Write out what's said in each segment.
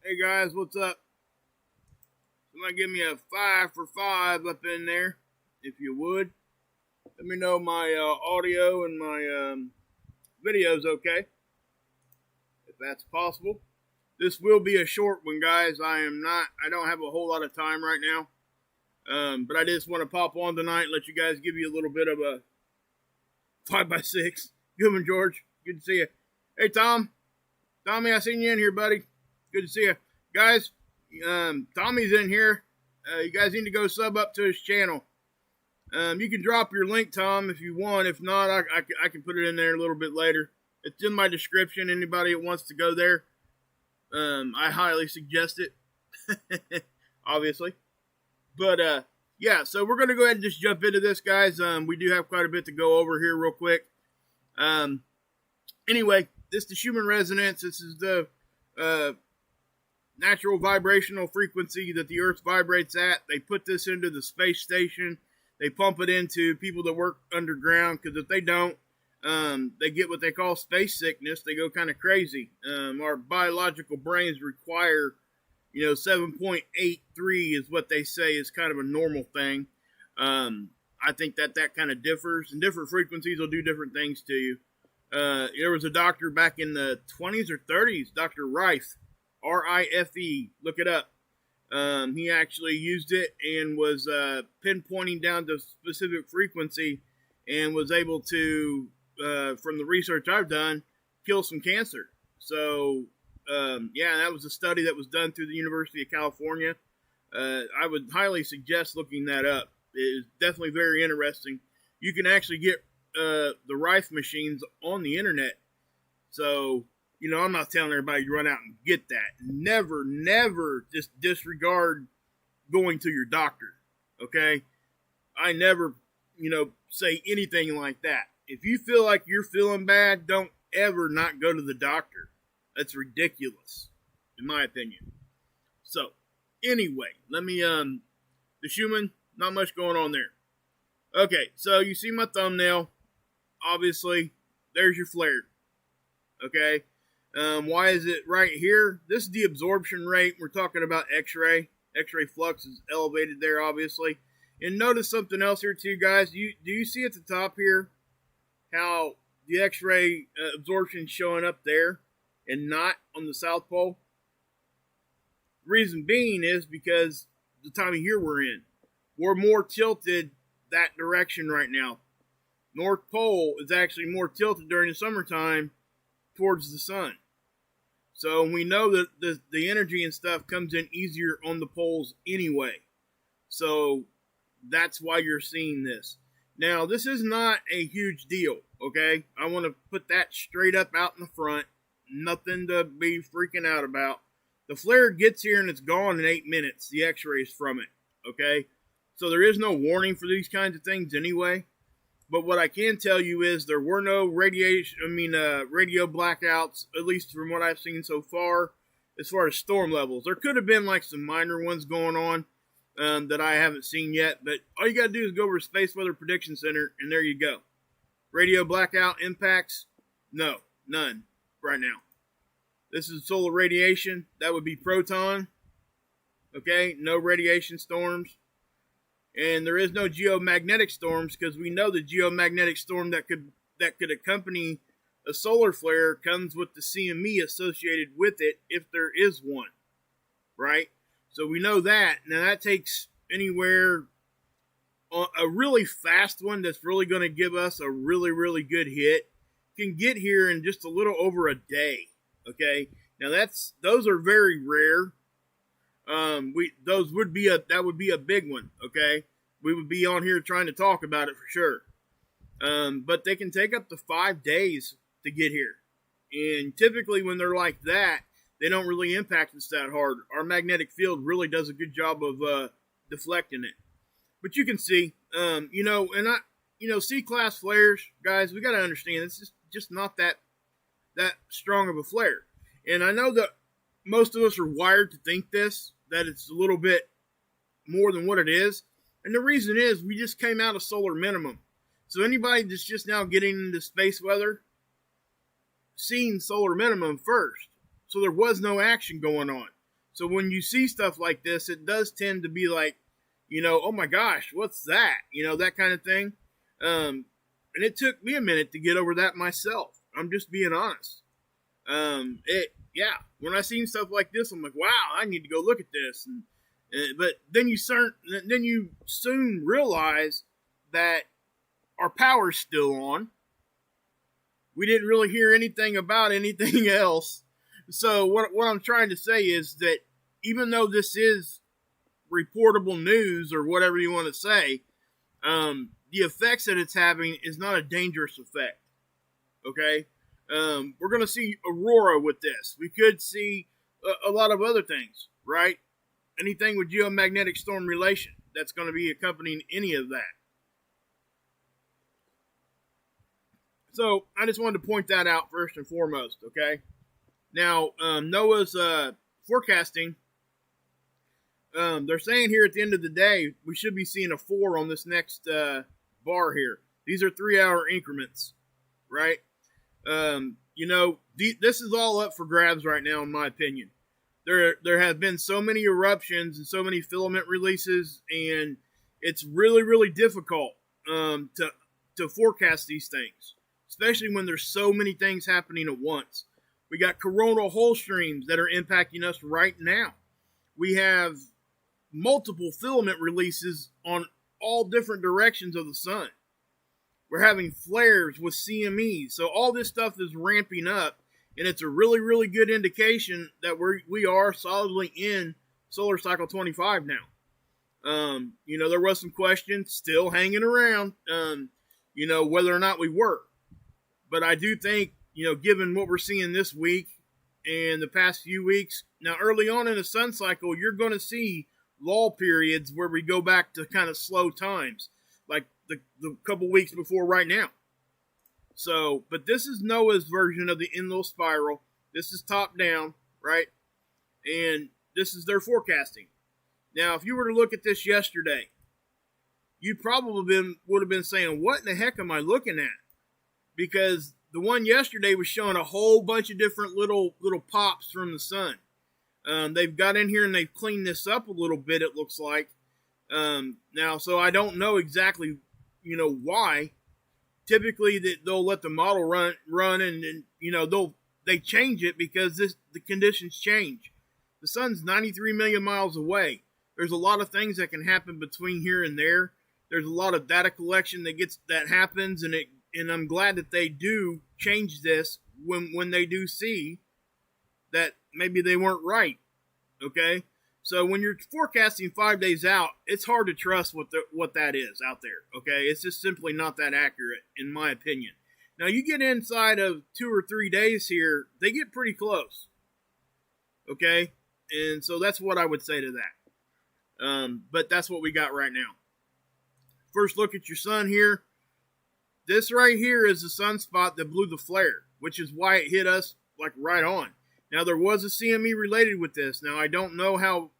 Hey guys, what's up? Somebody give me a 5 for 5 up in there, if you would. Let me know my audio and my video's okay, if that's possible. This will be a short one, guys. I don't have a whole lot of time right now. But I just want to pop on tonight and let you guys give you a little bit of a 5x6. Good one, George. Good to see you. Hey, Tom. Tommy, I seen you in here, buddy. Good to see you. Guys, Tommy's in here. You guys need to go sub up to his channel. You can drop your link, Tom, if you want. If not, I can put it in there a little bit later. It's in my description. Anybody that wants to go there, I highly suggest it. Obviously. But, yeah, so we're going to go ahead and just jump into this, guys. We do have quite a bit to go over here real quick. Anyway, this is the Schumann Resonance. This is the natural vibrational frequency that the Earth vibrates at. They put this into the space station. They pump it into people that work underground, because if they don't, they get what they call space sickness. They go kind of crazy. Our biological brains require 7.83 is what they say is kind of a normal thing. I think that kind of differs, and different frequencies will do different things to you. There was a doctor back in the 20s or 30s, Dr. Rife, R-I-F-E, look it up. He actually used it and was pinpointing down to specific frequency and was able to, from the research I've done, kill some cancer. So, yeah, that was a study that was done through the University of California. I would highly suggest looking that up. It is definitely very interesting. You can actually get the Rife machines on the internet. So, I'm not telling everybody to run out and get that. Never just disregard going to your doctor. Okay? I never, say anything like that. If you feel like you're feeling bad, don't ever not go to the doctor. That's ridiculous, in my opinion. So, anyway, let me, the Schumann, not much going on there. Okay, so you see my thumbnail. Obviously, there's your flare. Okay, why is it right here? This is the absorption rate. We're talking about X-ray. X-ray flux is elevated there, obviously. And notice something else here too, guys. Do you see at the top here how the X-ray absorption is showing up there and not on the South Pole? Reason being is because the time of year we're in. We're more tilted that direction right now. North Pole is actually more tilted during the summertime towards the sun. So we know that the energy and stuff comes in easier on the poles anyway. So that's why you're seeing this. Now, this is not a huge deal, okay? I want to put that straight up out in the front. Nothing to be freaking out about. The flare gets here and it's gone in 8 minutes, the x-rays from it, okay? So there is no warning for these kinds of things anyway. But what I can tell you is there were no radio blackouts, at least from what I've seen so far, as far as storm levels. There could have been like some minor ones going on that I haven't seen yet. But all you got to do is go over to Space Weather Prediction Center, and there you go. Radio blackout impacts? No, none right now. This is solar radiation. That would be proton. Okay, no radiation storms. And there is no geomagnetic storms, because we know the geomagnetic storm that could accompany a solar flare comes with the CME associated with it, if there is one, right? So we know that. Now that takes anywhere, a really fast one that's really going to give us a really, really good hit can get here in just a little over a day. Okay, now those are very rare. That would be a big one. Okay, we would be on here trying to talk about it for sure. But they can take up to 5 days to get here, and typically when they're like that, they don't really impact us that hard. Our magnetic field really does a good job of deflecting it. But you can see, C-class flares, guys, we got to understand it's just not that strong of a flare. And I know that most of us are wired to think that it's a little bit more than what it is. And the reason is we just came out of solar minimum. So anybody that's just now getting into space weather, seen solar minimum first. So there was no action going on. So when you see stuff like this, it does tend to be like, oh my gosh, what's that? That kind of thing. And it took me a minute to get over that myself. I'm just being honest. When I seen stuff like this, I'm like, wow, I need to go look at this. But then you soon realize that our power's still on. We didn't really hear anything about anything else. So what I'm trying to say is that even though this is reportable news or whatever you want to say, the effects that it's having is not a dangerous effect. Okay? We're going to see aurora with this. We could see a lot of other things, right? Anything with geomagnetic storm relation that's going to be accompanying any of that. So I just wanted to point that out first and foremost, okay? Now, NOAA's forecasting, they're saying here at the end of the day, we should be seeing a 4 on this next bar here. These are 3-hour increments, right? This is all up for grabs right now, in my opinion. There have been so many eruptions and so many filament releases, and it's really, really difficult to forecast these things, especially when there's so many things happening at once. We got coronal hole streams that are impacting us right now. We have multiple filament releases on all different directions of the sun. We're having flares with CMEs. So all this stuff is ramping up, and it's a really, really good indication that we are solidly in solar cycle 25 now. There was some questions still hanging around, whether or not we were. But I do think, given what we're seeing this week and the past few weeks, now early on in the sun cycle, you're going to see lull periods where we go back to kind of slow times, like the couple weeks before right now. So, but this is NOAA's version of the Enlil spiral. This is top down, right? And this is their forecasting. Now, if you were to look at this yesterday, you probably would have been saying, what in the heck am I looking at? Because the one yesterday was showing a whole bunch of different little pops from the sun. They've got in here and they've cleaned this up a little bit, it looks like. Now, so I don't know exactly, why. Typically, they'll let the model run and they change it because the conditions change. The sun's 93 million miles away. There's a lot of things that can happen between here and there. There's a lot of data collection that happens, and I'm glad that they do change this when they do see that maybe they weren't right. Okay? So when you're forecasting 5 days out, it's hard to trust what that is out there. Okay? It's just simply not that accurate, in my opinion. Now, you get inside of 2 or 3 days here, they get pretty close. Okay? And so that's what I would say to that. But that's what we got right now. First look at your sun here. This right here is the sunspot that blew the flare, which is why it hit us like right on. Now, there was a CME related with this. Now, I don't know how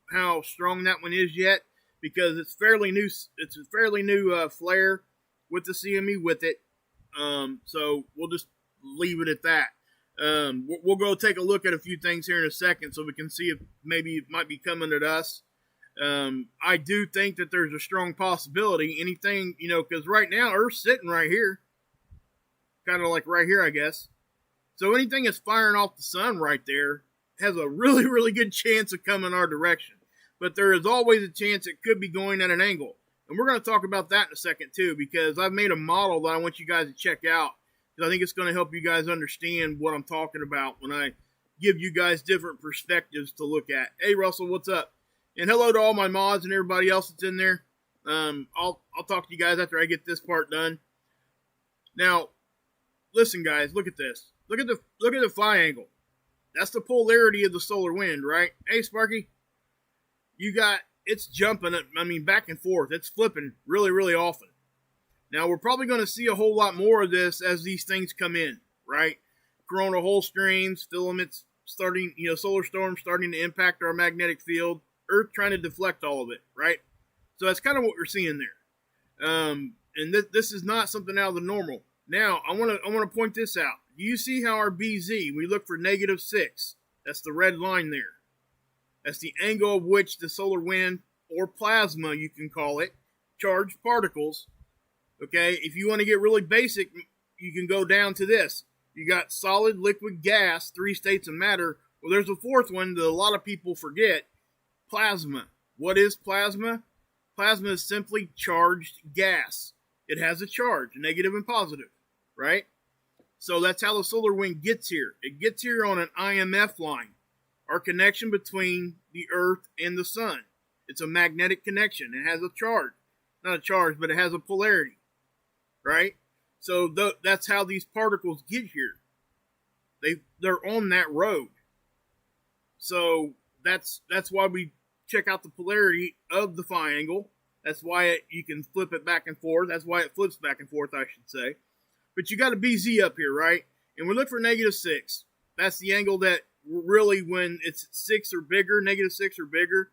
strong that one is yet because it's fairly new. It's a fairly new flare with the CME with it. So we'll just leave it at that. We'll go take a look at a few things here in a second so we can see if maybe it might be coming at us. I do think that there's a strong possibility. Anything, because right now Earth's sitting right here. Kind of like right here, I guess. So anything that's firing off the sun right there has a really, really good chance of coming our direction. But there is always a chance it could be going at an angle. And we're going to talk about that in a second too, because I've made a model that I want you guys to check out. Because I think it's going to help you guys understand what I'm talking about when I give you guys different perspectives to look at. Hey, Russell, what's up? And hello to all my mods and everybody else that's in there. I'll talk to you guys after I get this part done. Now, listen, guys, look at this. Look at the phi angle. That's the polarity of the solar wind, right? Hey, Sparky, it's jumping. Back and forth. It's flipping really, really often. Now, we're probably going to see a whole lot more of this as these things come in, right? Coronal hole streams, filaments starting, solar storms starting to impact our magnetic field. Earth trying to deflect all of it, right? So that's kind of what we're seeing there. And this is not something out of the normal. Now, I want to point this out. Do you see how our BZ, we look for -6? That's the red line there. That's the angle of which the solar wind, or plasma you can call it, charged particles. Okay, if you want to get really basic, you can go down to this. You got solid, liquid, gas, 3 states of matter. Well, there's a fourth one that a lot of people forget, plasma. What is plasma? Plasma is simply charged gas. It has a charge, negative and positive, right? So that's how the solar wind gets here. It gets here on an IMF line, our connection between the Earth and the Sun. It's a magnetic connection. It has a charge. Not a charge, but it has a polarity, right? So that's how these particles get here. They're on that road. So that's why we check out the polarity of the phi angle. That's why you can flip it back and forth. That's why it flips back and forth, I should say. But you got a BZ up here, right? And we look for -6. That's the angle that really, when it's 6 or bigger, -6 or bigger,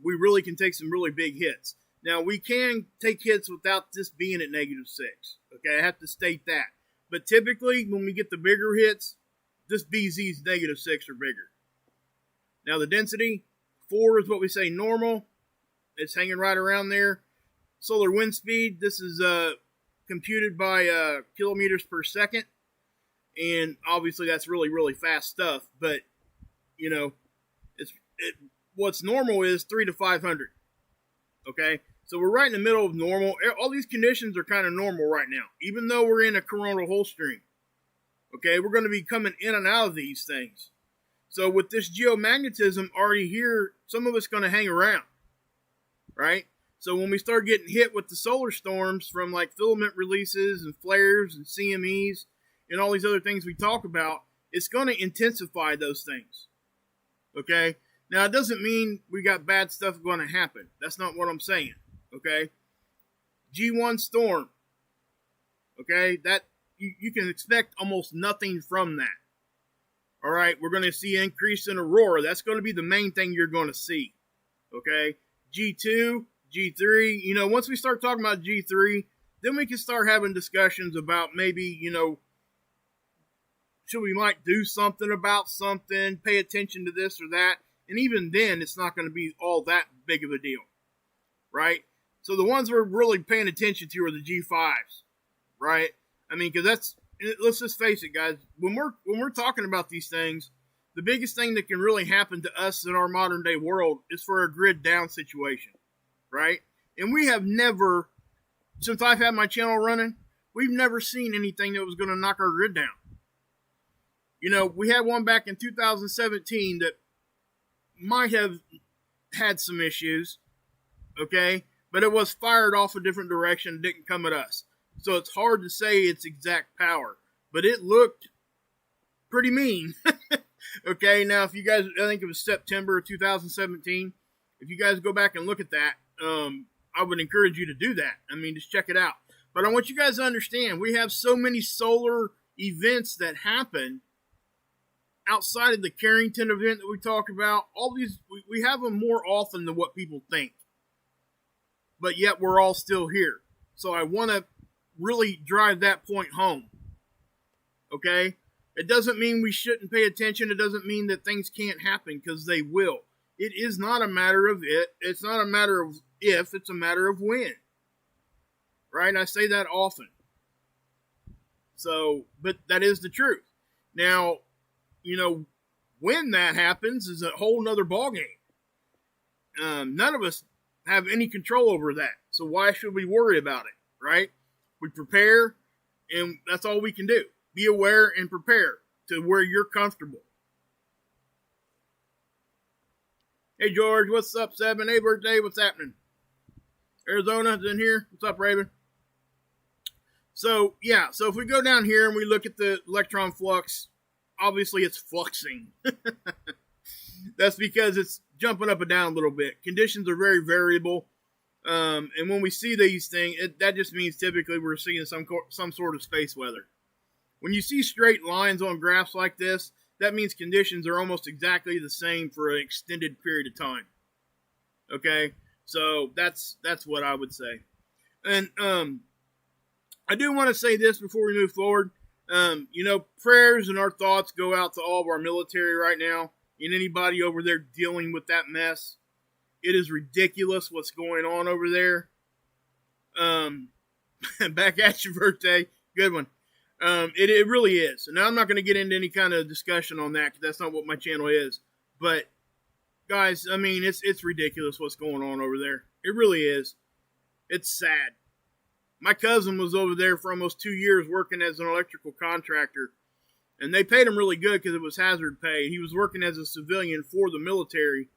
we really can take some really big hits. Now, we can take hits without this being at -6. Okay, I have to state that. But typically, when we get the bigger hits, this BZ is -6 or bigger. Now, the density, 4 is what we say normal. It's hanging right around there. Solar wind speed, this is computed by kilometers per second. And obviously, that's really, really fast stuff. But, you know, what's normal is 3 to 500. Okay? So we're right in the middle of normal. All these conditions are kind of normal right now, even though we're in a coronal hole stream. Okay? We're going to be coming in and out of these things. So with this geomagnetism already here, some of it's going to hang around. Right? So when we start getting hit with the solar storms from like filament releases and flares and CMEs and all these other things we talk about, it's going to intensify those things. Okay? Now, it doesn't mean we got bad stuff going to happen. That's not what I'm saying. Okay? G1 storm. Okay? That you can expect almost nothing from that. All right? We're going to see an increase in aurora. That's going to be the main thing you're going to see. Okay? G2, G3. You know, once we start talking about G3, then we can start having discussions about maybe, you know, should we might do something about something, pay attention to this or that. And even then, it's not going to be all that big of a deal, right? So the ones we're really paying attention to are the G5s, right? I mean, because let's just face it, guys. When we're talking about these things, the biggest thing that can really happen to us in our modern day world is for a grid down situation, right? And we have never, since I've had my channel running, we've never seen anything that was going to knock our grid down. You know, we had one back in 2017 that might have had some issues, okay? But it was fired off a different direction, didn't come at us. So it's hard to say its exact power. But it looked pretty mean. Okay, now if you guys, I think it was September of 2017. If you guys go back and look at that, I would encourage you to do that. I mean, just check it out. But I want you guys to understand, we have so many solar events that happen outside of the Carrington event that we talk about. All these, we have them more often than what people think. But yet we're all still here. So I want to really drive that point home. Okay? It doesn't mean we shouldn't pay attention. It doesn't mean that things can't happen, because they will. It is not a matter of it. It's not a matter of if. It's a matter of when. Right? I say that often. So, but that is the truth. Now, you know, when that happens is a whole nother ballgame. None of us have any control over that. So why should we worry about it? Right? We prepare, and that's all we can do. Be aware and prepare to where you're comfortable. Hey, George, what's up, Seven? Hey, birthday, what's happening? Arizona's in here. What's up, Raven? So, yeah, so if we go down here and we look at the electron flux, obviously it's fluxing. That's because it's jumping up and down a little bit. Conditions are very variable. And when we see these things, that just means typically we're seeing some sort of space weather. When you see straight lines on graphs like this, that means conditions are almost exactly the same for an extended period of time. Okay? So that's what I would say. And I do want to say this before we move forward. You know, prayers and our thoughts go out to all of our military right now. and anybody over there dealing with that mess. It is ridiculous what's going on over there. Back at you, Verte. Good one. It really is. And now I'm not going to get into any kind of discussion on that because that's not what my channel is. But guys, I mean, it's ridiculous what's going on over there. It really is. It's sad. My cousin was over there for almost 2 years working as an electrical contractor, and they paid him really good because it was hazard pay. He was working as a civilian for the military,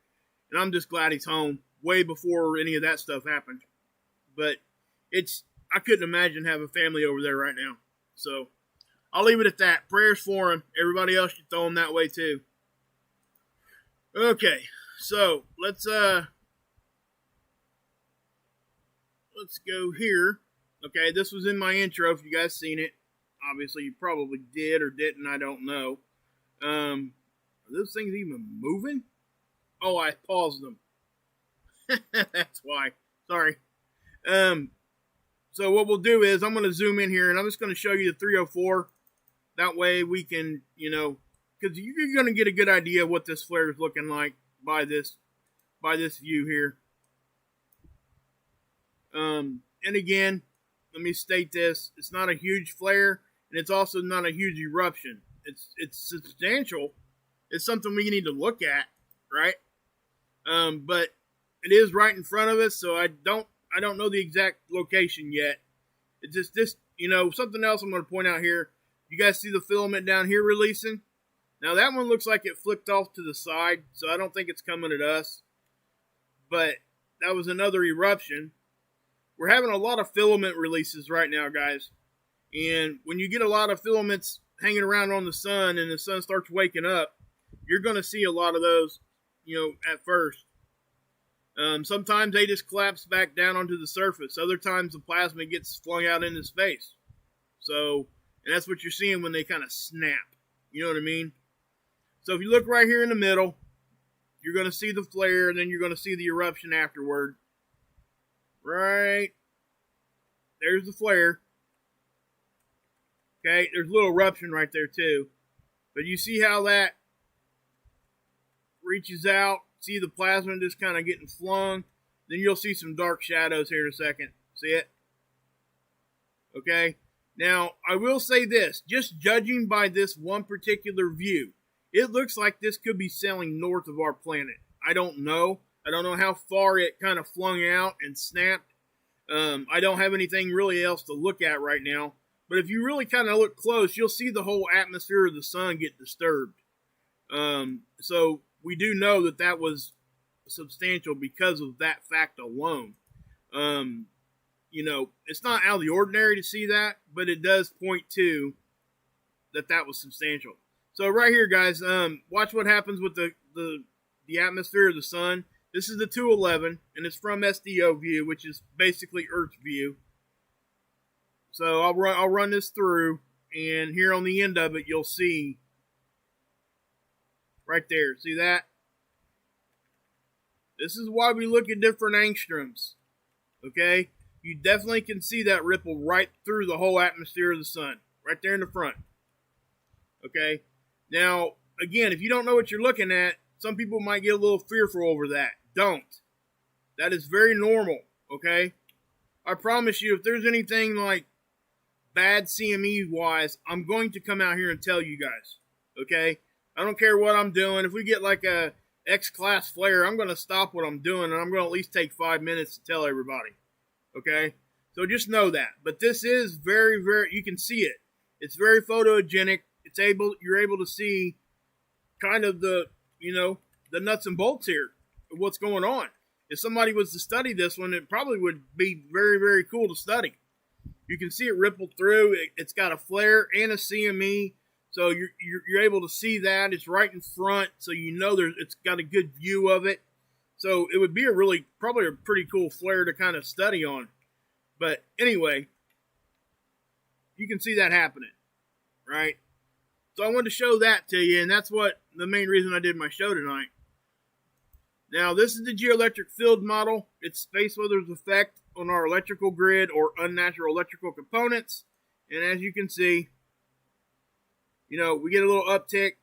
and I'm just glad he's home way before any of that stuff happened. But I couldn't imagine having family over there right now. So I'll leave it at that. Prayers for him. Everybody else should throw him that way too. Okay, so let's go here. Okay, this was in my intro if you guys seen it. Obviously you probably did or didn't, I don't know. Are those things even moving? Oh, I paused them. That's why. Sorry. So what we'll do is I'm going to zoom in here and I'm just going to show you the 304. That way we can, because you're going to get a good idea of what this flare is looking like by this view here. And again, let me state this: it's not a huge flare, and it's also not a huge eruption. It's substantial. It's something we need to look at, right? But it is right in front of us, so I don't know the exact location yet. It's just this, something else I'm going to point out here. You guys see the filament down here releasing? Now that one looks like it flicked off to the side, so I don't think it's coming at us. But that was another eruption. We're having a lot of filament releases right now, guys. And when you get a lot of filaments hanging around on the sun and the sun starts waking up, you're going to see a lot of those, at first. Sometimes they just collapse back down onto the surface. Other times the plasma gets flung out into space. So, and that's what you're seeing when they kind of snap. You know what I mean? So if you look right here in the middle, you're going to see the flare, and then you're going to see the eruption afterward. Right. There's the flare. Okay, there's a little eruption right there too. But you see how that reaches out? See the plasma just kind of getting flung? Then you'll see some dark shadows here in a second. See it? Okay. Now, I will say this. Just judging by this one particular view, it looks like this could be sailing north of our planet. I don't know. I don't know how far it kind of flung out and snapped. I don't have anything really else to look at right now. But if you really kind of look close, you'll see the whole atmosphere of the sun get disturbed. So we do know that was substantial because of that fact alone. It's not out of the ordinary to see that, but it does point to that was substantial. So right here, guys, watch what happens with the atmosphere of the sun. This is the 211, and it's from SDO view, which is basically Earth view. So I'll run this through, and here on the end of it, you'll see right there. See that? This is why we look at different angstroms. Okay? You definitely can see that ripple right through the whole atmosphere of the sun. Right there in the front. Okay? Now, again, if you don't know what you're looking at, some people might get a little fearful over that. Don't. That is very normal. Okay? I promise you, if there's anything like bad CME wise, I'm going to come out here and tell you guys. Okay? I don't care what I'm doing. If we get like a X-class flare, I'm going to stop what I'm doing, and I'm going to at least take 5 minutes to tell everybody. Okay? So just know that. But this is very, very, you can see it. It's very photogenic. You're able to see kind of the nuts and bolts here of what's going on. If somebody was to study this one, it probably would be very, very cool to study. You can see it ripple through. It's got a flare and a CME. So you're able to see that. It's right in front, so it's got a good view of it. So it would be probably a pretty cool flare to kind of study on. But anyway, you can see that happening, right? So I wanted to show that to you, and that's the main reason I did my show tonight. Now, this is the geoelectric field model. It's space weather's effect on our electrical grid or unnatural electrical components. And as you can see, we get a little uptick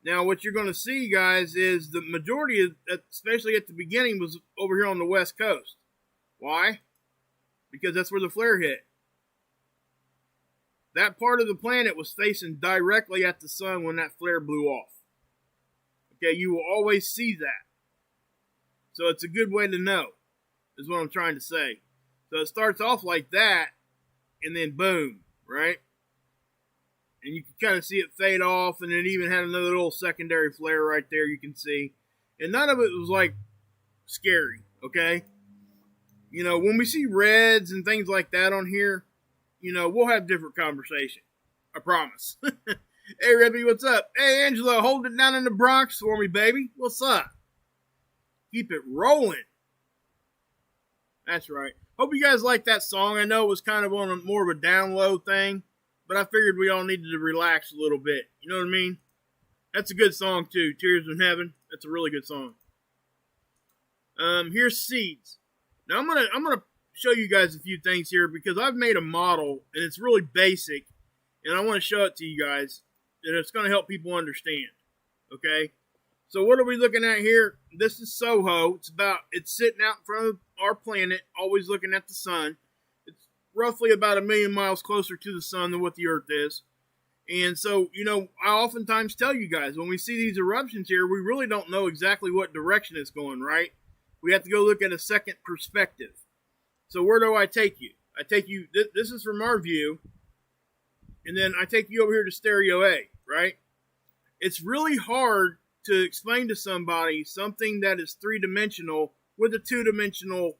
Now, what you're going to see, guys, is the majority, especially at the beginning, was over here on the west coast. Why? Because that's where the flare hit. That part of the planet was facing directly at the sun when that flare blew off. Okay, you will always see that. So it's a good way to know, is what I'm trying to say. So it starts off like that, and then boom, right? And you can kind of see it fade off, and it even had another little secondary flare right there you can see. And none of it was like scary, okay? You know, when we see reds and things like that on here, you know, we'll have different conversation. I promise. Hey, Rebby, what's up? Hey, Angela, hold it down in the Bronx for me, baby. What's up? Keep it rolling. That's right. Hope you guys like that song. I know it was kind of on a more of a down low thing, but I figured we all needed to relax a little bit. You know what I mean? That's a good song, too. Tears in Heaven. That's a really good song. Here's Seeds. Now, I'm gonna show you guys a few things here because I've made a model, and it's really basic, and I want to show it to you guys, and it's going to help people understand. Okay? So what are we looking at here? This is Soho. It's sitting out in front of our planet, always looking at the sun. It's roughly about 1 million miles closer to the sun than what the Earth is. And so, you know, I oftentimes tell you guys, when we see these eruptions here, we really don't know exactly what direction it's going, right? We have to go look at a second perspective. So where do I take you? I take you, this is from our view, and then I take you over here to stereo A, right? It's really hard to explain to somebody something that is three-dimensional with a two-dimensional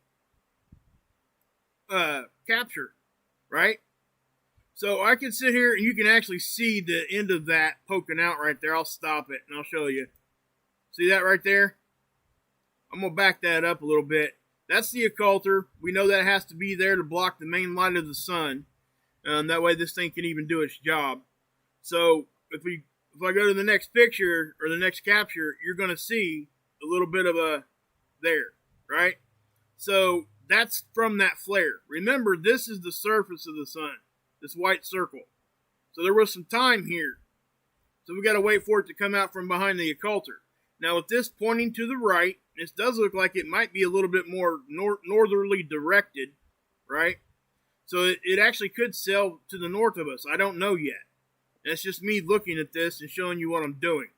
capture, right? So I can sit here and you can actually see the end of that poking out right there. I'll stop it and I'll show you. See that right there? I'm going to back that up a little bit. That's the occulter. We know that has to be there to block the main light of the sun. That way this thing can even do its job. So if I go to the next picture or the next capture, you're going to see a little bit of a there, right? So that's from that flare. Remember, this is the surface of the sun, this white circle. So there was some time here. So we got to wait for it to come out from behind the occulter. Now with this pointing to the right, this does look like it might be a little bit more northerly directed, right? So it actually could sail to the north of us. I don't know yet. That's just me looking at this and showing you what I'm doing.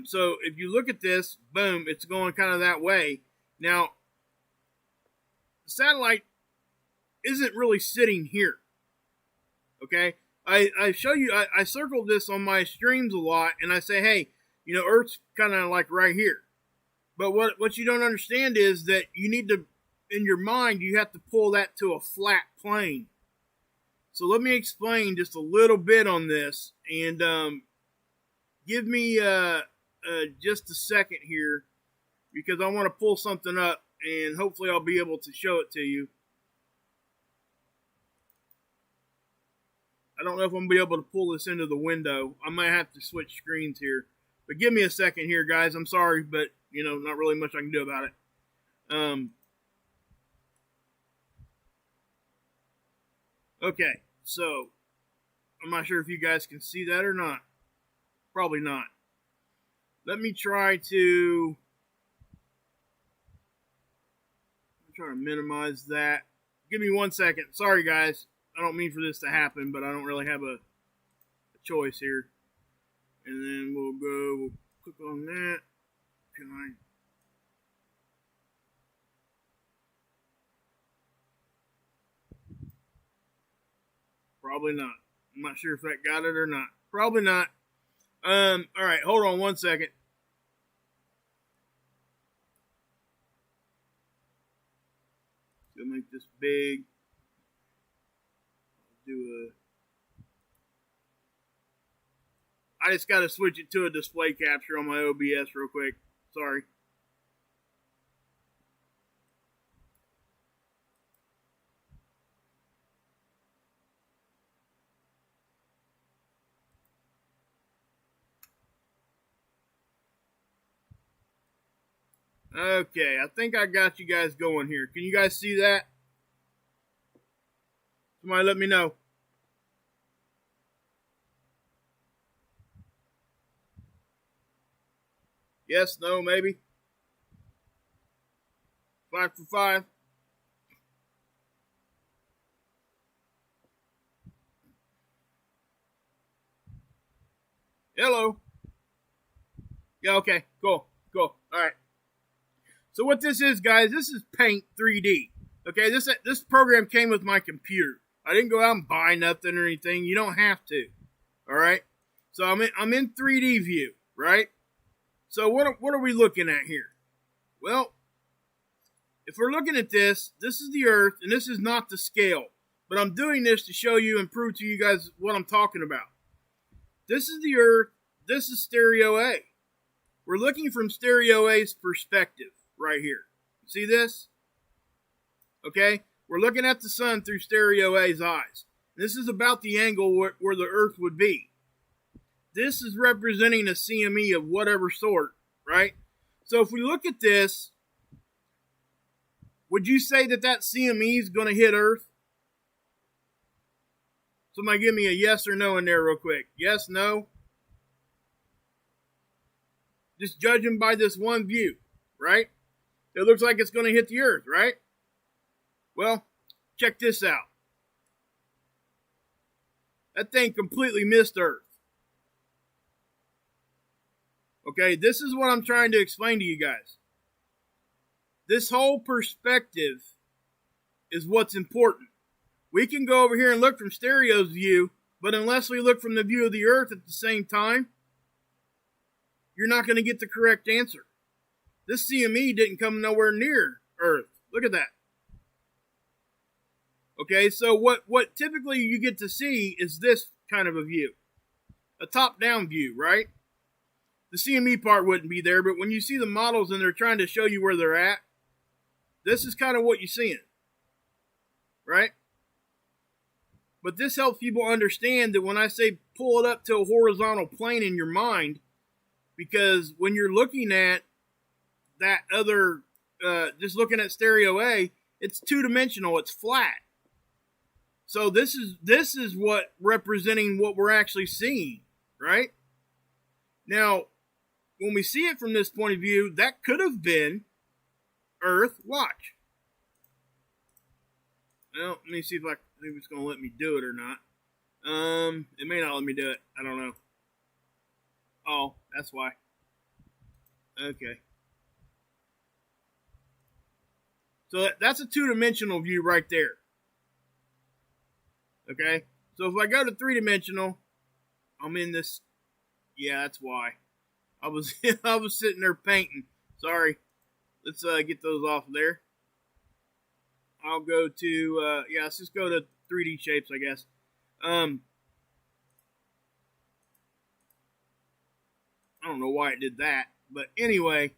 So if you look at this, boom, it's going kind of that way. Now, the satellite isn't really sitting here. Okay? I show you, I circled this on my streams a lot, and I say, hey, you know, Earth's kind of like right here. But what you don't understand is that you need to, in your mind, you have to pull that to a flat plane. So let me explain just a little bit on this, and give me just a second here, because I want to pull something up, and hopefully I'll be able to show it to you. I don't know if I'm going to be able to pull this into the window. I might have to switch screens here. But give me a second here, guys. I'm sorry, but, you know, not really much I can do about it. Okay, so I'm not sure if you guys can see that or not. Probably not. Let me try to minimize that. Give me 1 second. Sorry, guys. I don't mean for this to happen, but I don't really have a choice here. And then we'll click on that. Can I? Probably not. I'm not sure if that got it or not. Probably not. All right, hold on 1 second. Gonna make this big. I just got to switch it to a display capture on my OBS real quick. Sorry. Okay, I think I got you guys going here. Can you guys see that? Somebody let me know. Yes, no, maybe. 5 for 5. Hello. Yeah, okay, cool. All right. So what this is, guys, this is Paint 3D. Okay, this program came with my computer. I didn't go out and buy nothing or anything. You don't have to. All right. So I'm in 3D view, right? So what are we looking at here? Well, if we're looking at this is the Earth, and this is not the scale. But I'm doing this to show you and prove to you guys what I'm talking about. This is the Earth. This is stereo A. We're looking from stereo A's perspective right here. See this? Okay? We're looking at the sun through stereo A's eyes. This is about the angle where the Earth would be. This is representing a CME of whatever sort, right? So if we look at this, would you say that CME is going to hit Earth? Somebody give me a yes or no in there real quick. Yes, no? Just judging by this one view, right? It looks like it's going to hit the Earth, right? Well, check this out. That thing completely missed Earth. Okay, this is what I'm trying to explain to you guys. This whole perspective is what's important. We can go over here and look from stereo's view, but unless we look from the view of the Earth at the same time, you're not going to get the correct answer. This CME didn't come nowhere near Earth. Look at that. Okay, so what typically you get to see is this kind of a view. A top-down view, right? The CME part wouldn't be there, but when you see the models and they're trying to show you where they're at, this is kind of what you're seeing. Right? But this helps people understand that when I say pull it up to a horizontal plane in your mind, because when you're looking at that other, just looking at stereo A, it's two-dimensional, it's flat. So this is what representing what we're actually seeing, right? Now, when we see it from this point of view, that could have been Earth. Watch. Well, let me see if it's going to let me do it or not. It may not let me do it. I don't know. Oh, that's why. Okay. So that's a two-dimensional view right there. Okay? So if I go to three-dimensional, I'm in this. Yeah, that's why. I was sitting there painting. Sorry. Let's get those off of there. I'll go to, let's just go to 3D shapes, I guess. I don't know why it did that. But anyway,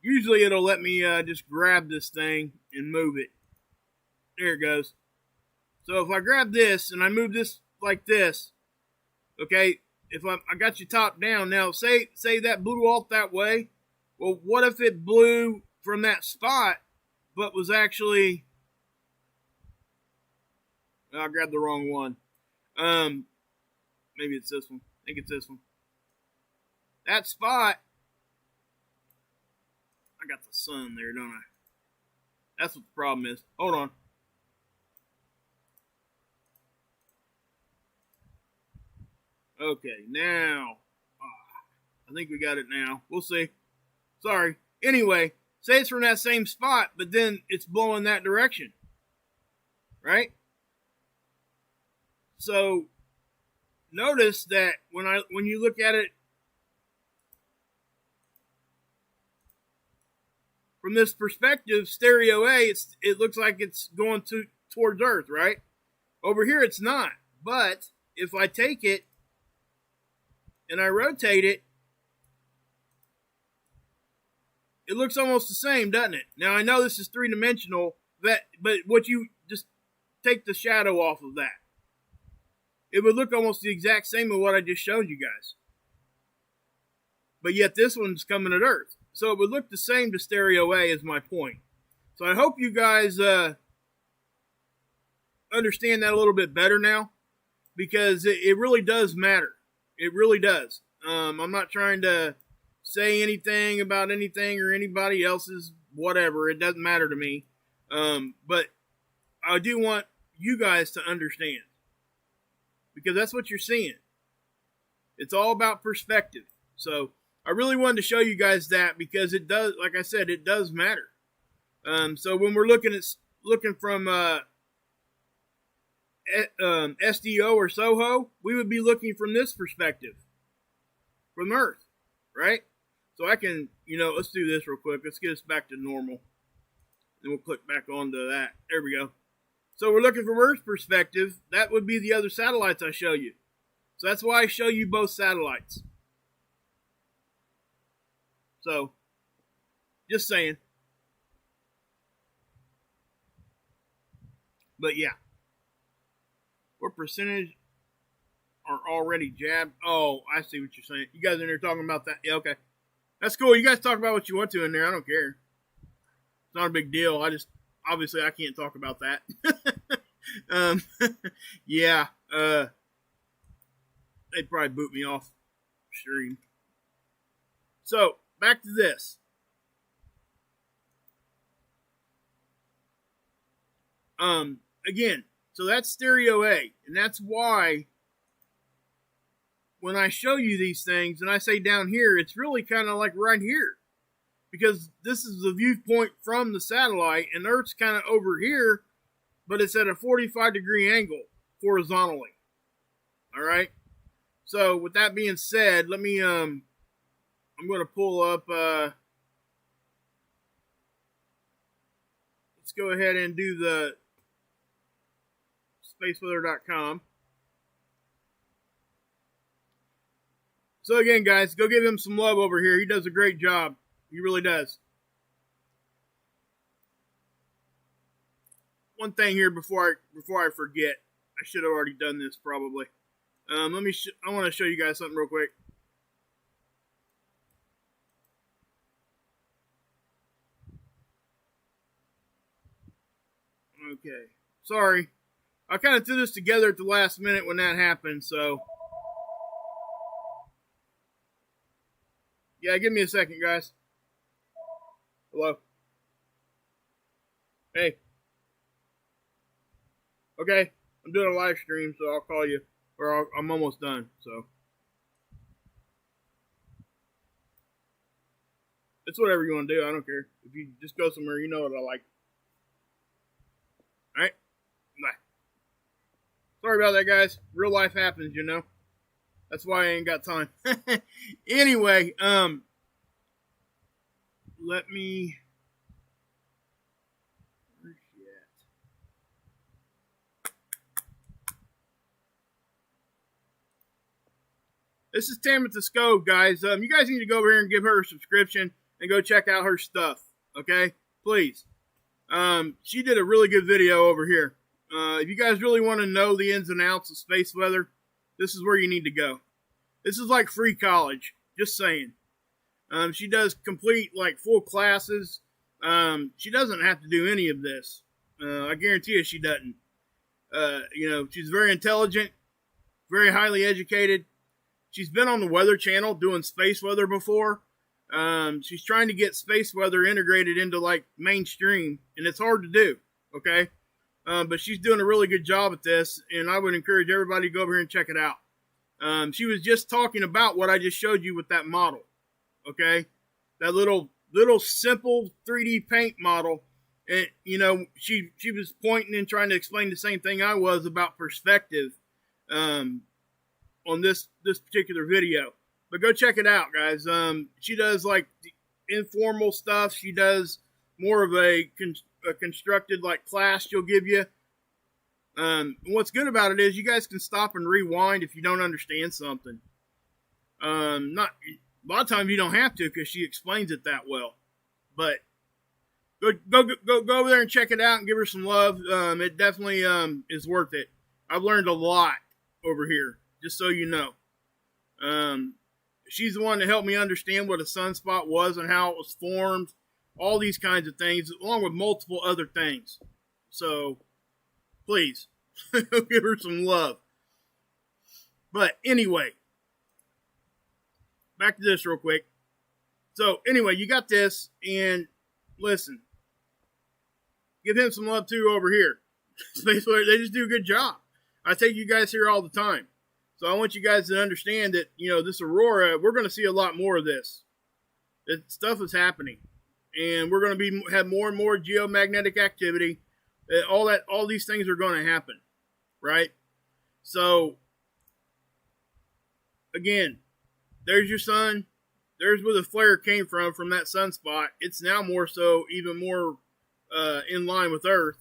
usually it'll let me just grab this thing and move it. There it goes. So if I grab this and I move this like this, okay, if I got you top down, now say that blew off that way. Well, what if it blew from that spot, but was actually, I grabbed the wrong one. Maybe it's this one. I think it's this one. That spot, I got the sun there, don't I? That's what the problem is. Hold on. Okay, now, I think we got it now. We'll see. Sorry. Anyway, say it's from that same spot, but then it's blowing that direction. Right? So, notice that when you look at it from this perspective, stereo A, it looks like it's going towards Earth, right? Over here, it's not. But if I take it and I rotate it, it looks almost the same, doesn't it? Now, I know this is three-dimensional, but what you just take the shadow off of that, it would look almost the exact same as what I just showed you guys. But yet this one's coming at Earth. So it would look the same to stereo A is my point. So I hope you guys understand that a little bit better now, because it really does matter. It really does. I'm not trying to say anything about anything or anybody else's whatever. It doesn't matter to me. But I do want you guys to understand, because that's what you're seeing. It's all about perspective. So I really wanted to show you guys that, because it does, like I said, it does matter. So when we're looking from SDO or SOHO, we would be looking from this perspective, from Earth, right? So I can, let's do this real quick. Let's get us back to normal. Then we'll click back onto that. There we go. So we're looking from Earth's perspective. That would be the other satellites I show you. So that's why I show you both satellites. So, just saying. But yeah. What percentage are already jabbed? Oh, I see what you're saying. You guys in there talking about that? Yeah, okay. That's cool. You guys talk about what you want to in there. I don't care. It's not a big deal. Obviously I can't talk about that. Yeah. They'd probably boot me off stream. So, back to this. Again, so that's stereo A, and that's why when I show you these things and I say down here, it's really kind of like right here, because this is the viewpoint from the satellite, and Earth's kind of over here, but it's at a 45-degree angle horizontally. All right. So with that being said, let me I'm going to pull up. Let's go ahead and do the spaceweather.com. So again, guys, go give him some love over here. He does a great job. He really does. One thing here before I forget, I should have already done this probably. I want to show you guys something real quick. Okay. Sorry. I kind of threw this together at the last minute when that happened, so. Yeah, give me a second, guys. Hello. Hey. Okay. I'm doing a live stream, so I'll call you. Or I'm almost done, so. It's whatever you want to do. I don't care. If you just go somewhere, you know what I like. Alright? Bye. Sorry about that, guys. Real life happens, That's why I ain't got time. Anyway, let me. Where's she at? This is Tamitha Scove, guys. You guys need to go over here and give her a subscription and go check out her stuff. Okay, please. She did a really good video over here. If you guys really want to know the ins and outs of space weather, this is where you need to go. This is like free college. Just saying. She does complete, full classes. She doesn't have to do any of this. I guarantee you she doesn't. She's very intelligent, very highly educated. She's been on the Weather Channel doing space weather before. She's trying to get space weather integrated into, mainstream, and it's hard to do, okay? But she's doing a really good job at this, and I would encourage everybody to go over here and check it out. She was just talking about what I just showed you with that model, okay? That little simple 3D paint model. And, she was pointing and trying to explain the same thing I was about perspective on this particular video. But go check it out, guys. She does, the informal stuff. She does more of a constructed, class she'll give you. And what's good about it is you guys can stop and rewind if you don't understand something. A lot of times you don't have to because she explains it that well. But go over there and check it out and give her some love. It definitely is worth it. I've learned a lot over here, just so you know. She's the one that helped me understand what a sunspot was and how it was formed, all these kinds of things, along with multiple other things. So, please, give her some love. But anyway, back to this real quick. So anyway, you got this, and listen, give him some love too over here. Space Weather, they just do a good job. I take you guys here all the time. So I want you guys to understand that, this aurora, we're going to see a lot more of this. Stuff is happening. And we're going to have more and more geomagnetic activity. All these things are going to happen. Right? So, again, there's your sun. There's where the flare came from that sunspot. It's now more so, even more in line with Earth.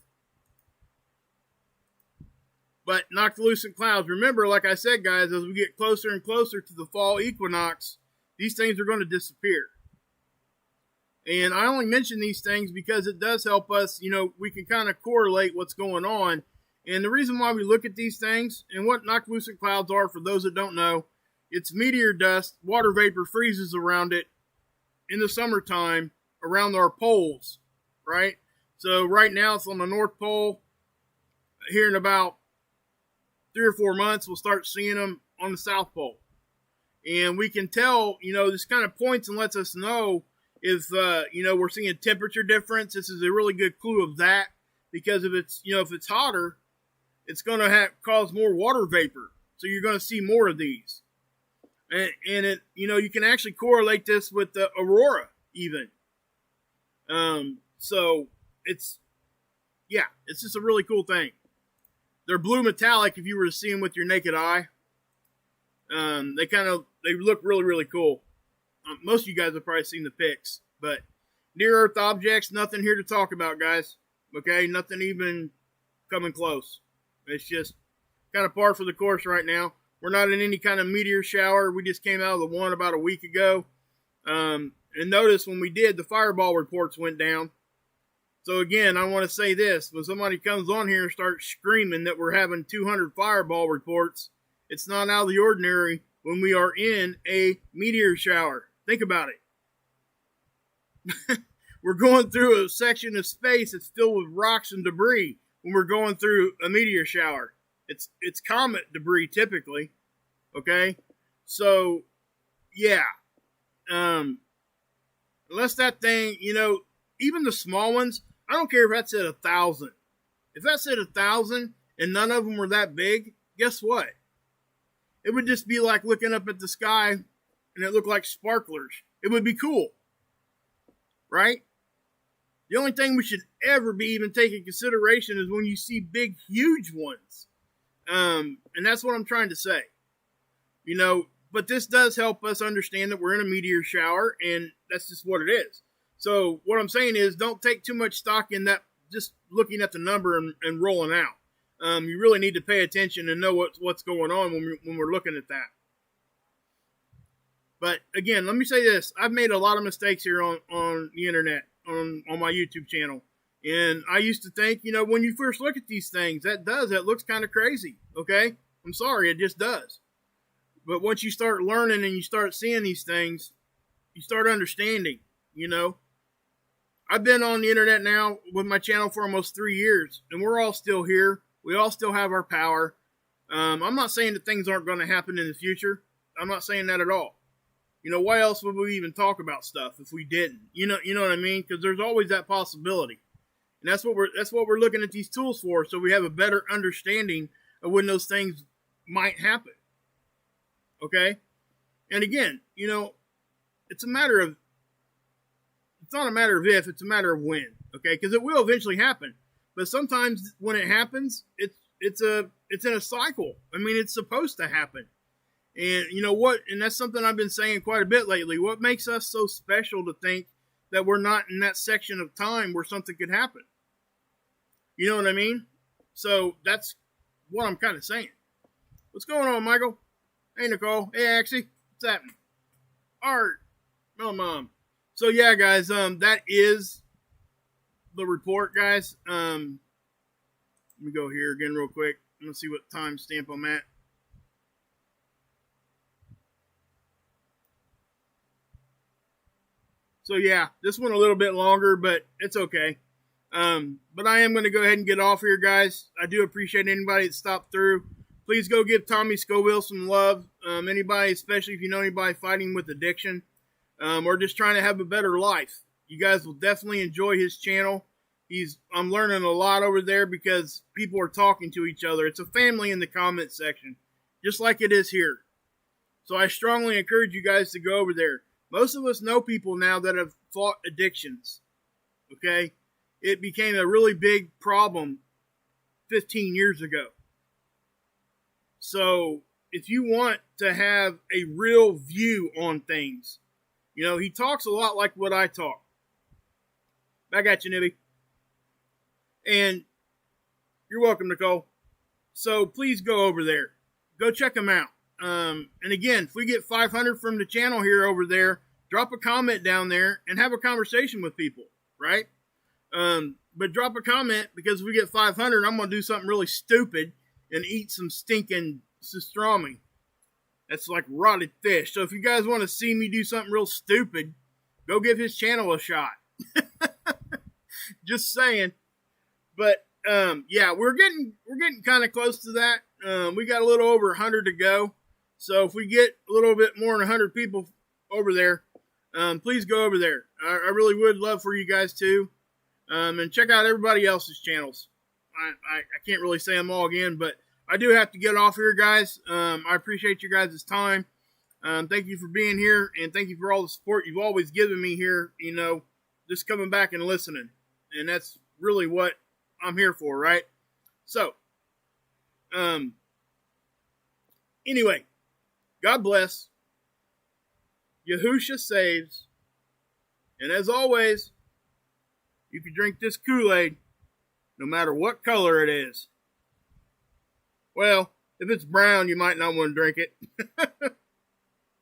But noctilucent clouds, remember, like I said, guys, as we get closer and closer to the fall equinox, these things are going to disappear. And I only mention these things because it does help us, we can kind of correlate what's going on. And the reason why we look at these things, and what noctilucent clouds are, for those that don't know, it's meteor dust, water vapor freezes around it in the summertime around our poles, right? So right now it's on the North Pole. Here in about 3 or 4 months, we'll start seeing them on the South Pole. And we can tell, this kind of points and lets us know if, we're seeing a temperature difference. This is a really good clue of that, because if it's hotter, it's going to cause more water vapor. So you're going to see more of these. And it, you can actually correlate this with the aurora even. So it's just a really cool thing. They're blue metallic if you were to see them with your naked eye. They look really, really cool. Most of you guys have probably seen the pics, but near Earth objects, nothing here to talk about, guys. Okay, nothing even coming close. It's just kind of par for the course right now. We're not in any kind of meteor shower. We just came out of the one about a week ago. And notice when we did, the fireball reports went down. So again, I want to say this. When somebody comes on here and starts screaming that we're having 200 fireball reports, it's not out of the ordinary when we are in a meteor shower. Think about it. We're going through a section of space that's filled with rocks and debris when we're going through a meteor shower. It's comet debris typically. Okay? So, yeah. Unless that thing, even the small ones, I don't care if that's at 1,000. If that's at 1,000 and none of them were that big, guess what? It would just be like looking up at the sky and it looked like sparklers. It would be cool. Right? The only thing we should ever be even taking consideration is when you see big, huge ones. And that's what I'm trying to say. But this does help us understand that we're in a meteor shower, and that's just what it is. So what I'm saying is, don't take too much stock in that, just looking at the number and rolling out. You really need to pay attention and know what's going on when we're looking at that. But again, let me say this. I've made a lot of mistakes here on the internet, on my YouTube channel. And I used to think, when you first look at these things, that looks kind of crazy. Okay? I'm sorry, it just does. But once you start learning and you start seeing these things, you start understanding, I've been on the internet now with my channel for almost 3 years, and we're all still here. We all still have our power. I'm not saying that things aren't going to happen in the future. I'm not saying that at all. Why else would we even talk about stuff if we didn't? You know what I mean? Because there's always that possibility. And that's what we're looking at these tools for, so we have a better understanding of when those things might happen. Okay? And again, it's not a matter of if, it's a matter of when. Okay? Because it will eventually happen. But sometimes when it happens, it's in a cycle. I mean, it's supposed to happen. And you know what? And that's something I've been saying quite a bit lately. What makes us so special to think that we're not in that section of time where something could happen? You know what I mean? So that's what I'm kind of saying. What's going on, Michael? Hey, Nicole. Hey, Axie. What's happening? Art. Oh, Mom. So yeah, guys, that is the report, guys. Let me go here again real quick. I'm going to see what time stamp I'm at. So yeah, this one a little bit longer, but it's okay. But I am going to go ahead and get off here, guys. I do appreciate anybody that stopped through. Please go give Tommy Scoville some love. Anybody, especially if you know anybody fighting with addiction or just trying to have a better life, you guys will definitely enjoy his channel. I'm learning a lot over there because people are talking to each other. It's a family in the comment section, just like it is here. So I strongly encourage you guys to go over there. Most of us know people now that have fought addictions. Okay? It became a really big problem 15 years ago. So if you want to have a real view on things, he talks a lot like what I talk. Back at you, Nibby. And you're welcome, Nicole. So please go over there. Go check them out. And again, if we get 500 from the channel here over there, drop a comment down there and have a conversation with people, right? But drop a comment, because if we get 500, I'm going to do something really stupid and eat some stinking pastrami. That's like rotted fish. So if you guys want to see me do something real stupid, go give his channel a shot. Just saying. But yeah, we're getting kind of close to that. We got a little over 100 to go. So if we get a little bit more than 100 people over there, please go over there. I really would love for you guys to. And check out everybody else's channels. I can't really say them all again, but I do have to get off here, guys. I appreciate you guys' time. Thank you for being here, and thank you for all the support you've always given me here, just coming back and listening. And that's really what I'm here for, right? So, anyway, God bless. Yahusha saves. And as always, you can drink this Kool-Aid no matter what color it is. Well, if it's brown, you might not want to drink it.